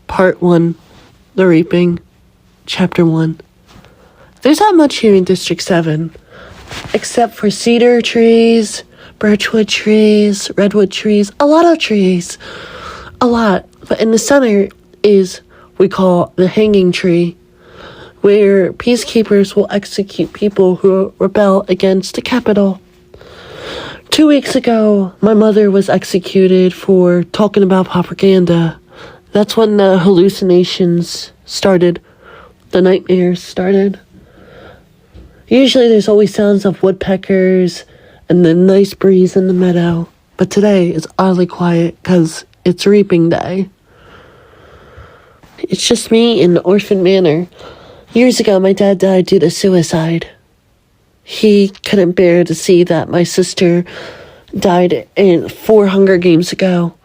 Part 1, The Reaping, Chapter 1. There's not much here in District 7, except for cedar trees, birchwood trees, redwood trees, a lot of trees. A lot. But in the center is, we call the hanging tree, where peacekeepers will execute people who rebel against the capital. 2 weeks ago, my mother was executed for talking about propaganda. That's when the hallucinations started. The nightmares started. Usually there's always sounds of woodpeckers and the nice breeze in the meadow. But today it's oddly quiet because it's reaping day. It's just me in the orphan manor. Years ago, my dad died due to suicide. He couldn't bear to see that my sister died in 4 Hunger Games ago.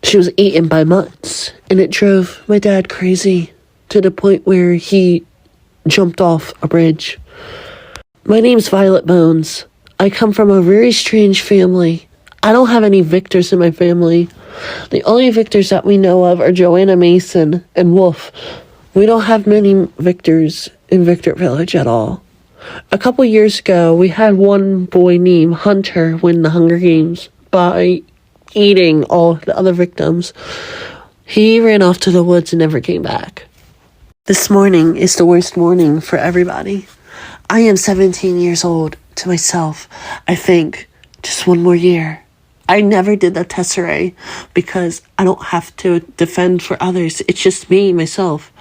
She was eaten by mutts, and it drove my dad crazy to the point where he jumped off a bridge. My name's Violet Bones. I come from a very strange family. I don't have any Victors in my family. The only Victors that we know of are Joanna Mason and Wolf. We don't have many Victors in Victor Village at all. A couple years ago, we had one boy named Hunter win the Hunger Games by eating all the other victims. He ran off to the woods and never came back. This morning is the worst morning for everybody. I am 17 years old. To myself, I think, just one more year. I never did the tesserae because I don't have to defend for others. It's just me, myself.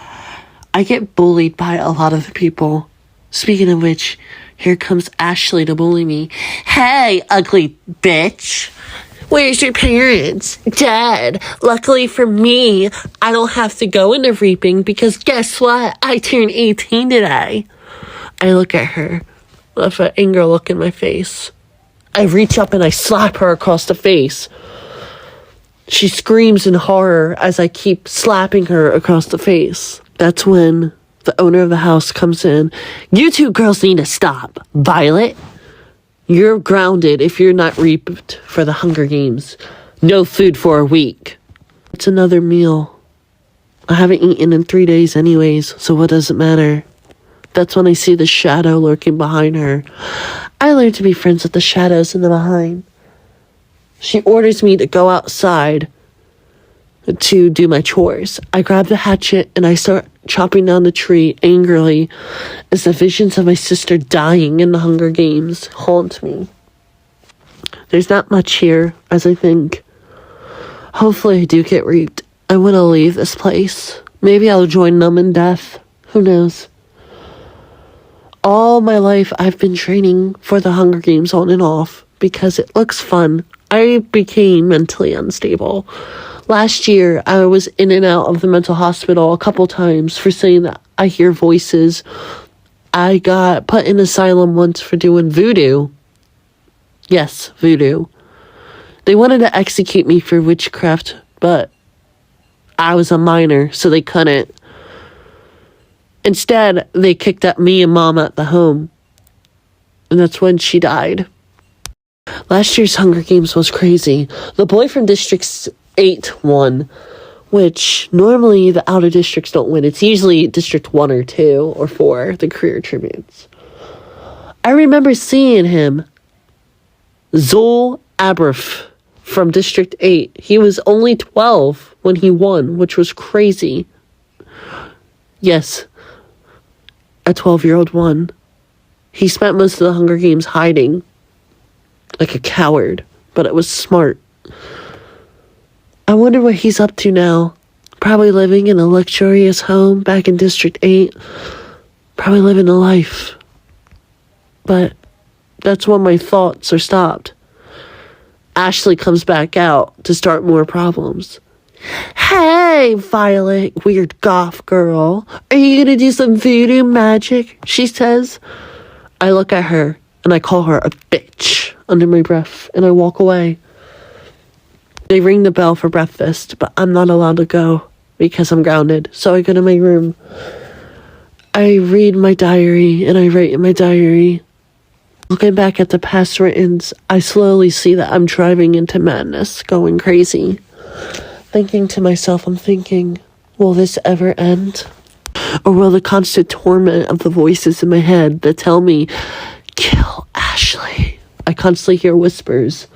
I get bullied by a lot of people. Speaking of which, here comes Ashley to bully me. Hey, ugly bitch. Where's your parents? Dead. Luckily for me, I don't have to go into reaping because guess what? I turned 18 today. I look at her with an anger look in my face. I reach up and I slap her across the face. She screams in horror as I keep slapping her across the face. That's when the owner of the house comes in. You two girls need to stop. Violet, you're grounded if you're not reaped for the Hunger Games. No food for a week. It's another meal. I haven't eaten in 3 days anyways, so what does it matter? That's when I see the shadow lurking behind her. I learned to be friends with the shadows in the behind. She orders me to go outside to do my chores. I grab the hatchet and I start chopping down the tree angrily as the visions of my sister dying in the Hunger Games haunt me. There's not much here, as I think. Hopefully I do get reaped. I want to leave this place. Maybe I'll join them in death. Who knows? All my life, I've been training for the Hunger Games on and off because it looks fun. I became mentally unstable. Last year, I was in and out of the mental hospital a couple times for saying that I hear voices. I got put in asylum once for doing voodoo. Yes, voodoo. They wanted to execute me for witchcraft, but I was a minor, so they couldn't. Instead, they kicked up me and Mom at the home. And that's when she died. Last year's Hunger Games was crazy. The boy from District 8 won, which normally the outer districts don't win. It's usually District 1 or 2 or 4, the career tributes. I remember seeing him, Zul Abraf from District 8. He was only 12 when he won, which was crazy. Yes, a 12-year-old won. He spent most of the Hunger Games hiding, like a coward, but it was smart. I wonder what he's up to now. Probably living in a luxurious home back in District 8. Probably living a life. But that's when my thoughts are stopped. Ashley comes back out to start more problems. Hey, Violet, weird goth girl. Are you gonna do some voodoo magic? She says. I look at her and I call her a bitch under my breath and I walk away. They ring the bell for breakfast, but I'm not allowed to go because I'm grounded. So I go to my room. I read my diary and I write in my diary. Looking back at the past writtens, I slowly see that I'm driving into madness, going crazy. Thinking to myself, I'm thinking, Will this ever end? Or will the constant torment of the voices in my head that tell me, kill Ashley? I constantly hear whispers.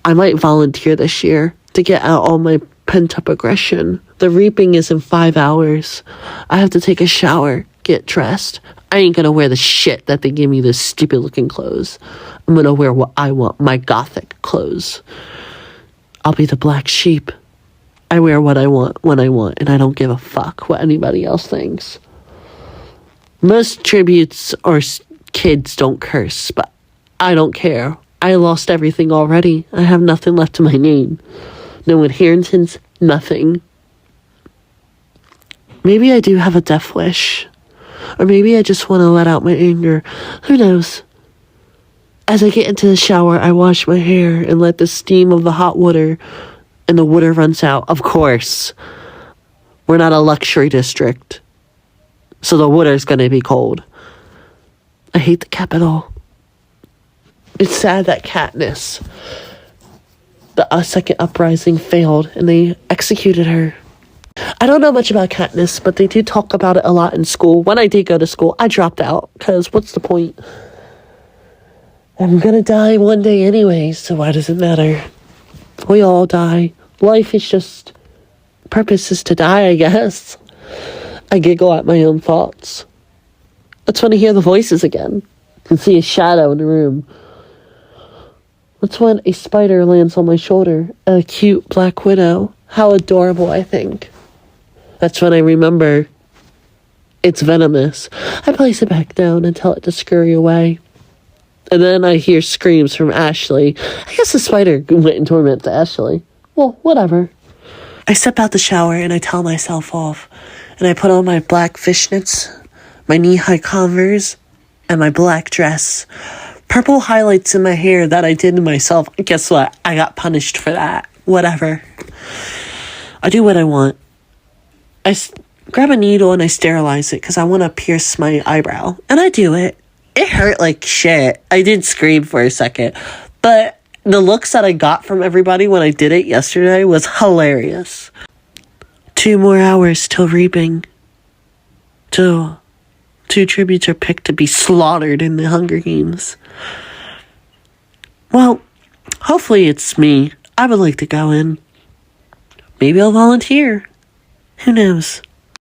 I might volunteer this year to get out all my pent-up aggression. The reaping is in 5 hours. I have to take a shower, get dressed. I ain't gonna wear the shit that they give me, this stupid-looking clothes. I'm gonna wear what I want, my gothic clothes. I'll be the black sheep. I wear what I want when I want, and I don't give a fuck what anybody else thinks. Most tributes or kids don't curse, but I don't care. I lost everything already. I have nothing left to my name. No inheritance, nothing. Maybe I do have a death wish. Or maybe I just want to let out my anger. Who knows? As I get into the shower, I wash my hair and let the steam of the hot water and the water runs out. Of course, we're not a luxury district, so the water's going to be cold. I hate the capital. It's sad that Katniss, the second uprising, failed and they executed her. I don't know much about Katniss, but they do talk about it a lot in school. When I did go to school, I dropped out, because what's the point? I'm gonna die one day anyway, so why does it matter? We all die. Life is just... purpose is to die, I guess. I giggle at my own thoughts. That's when I hear the voices again. I can see a shadow in the room. That's when a spider lands on my shoulder. A cute black widow. How adorable, I think. That's when I remember it's venomous. I place it back down and tell it to scurry away. And then I hear screams from Ashley. I guess the spider went in torment to Ashley. Well, whatever. I step out the shower and I tell myself off. And I put on my black fishnets, my knee-high Converse, and my black dress. Purple highlights in my hair that I did to myself. Guess what? I got punished for that. Whatever. I do what I want. I grab a needle and I sterilize it because I want to pierce my eyebrow. And I do it. It hurt like shit. I did scream for a second. But the looks that I got from everybody when I did it yesterday was hilarious. 2 more hours till reaping. Till 2 tributes are picked to be slaughtered in the Hunger Games. Well, hopefully it's me. I would like to go in. Maybe I'll volunteer. Who knows?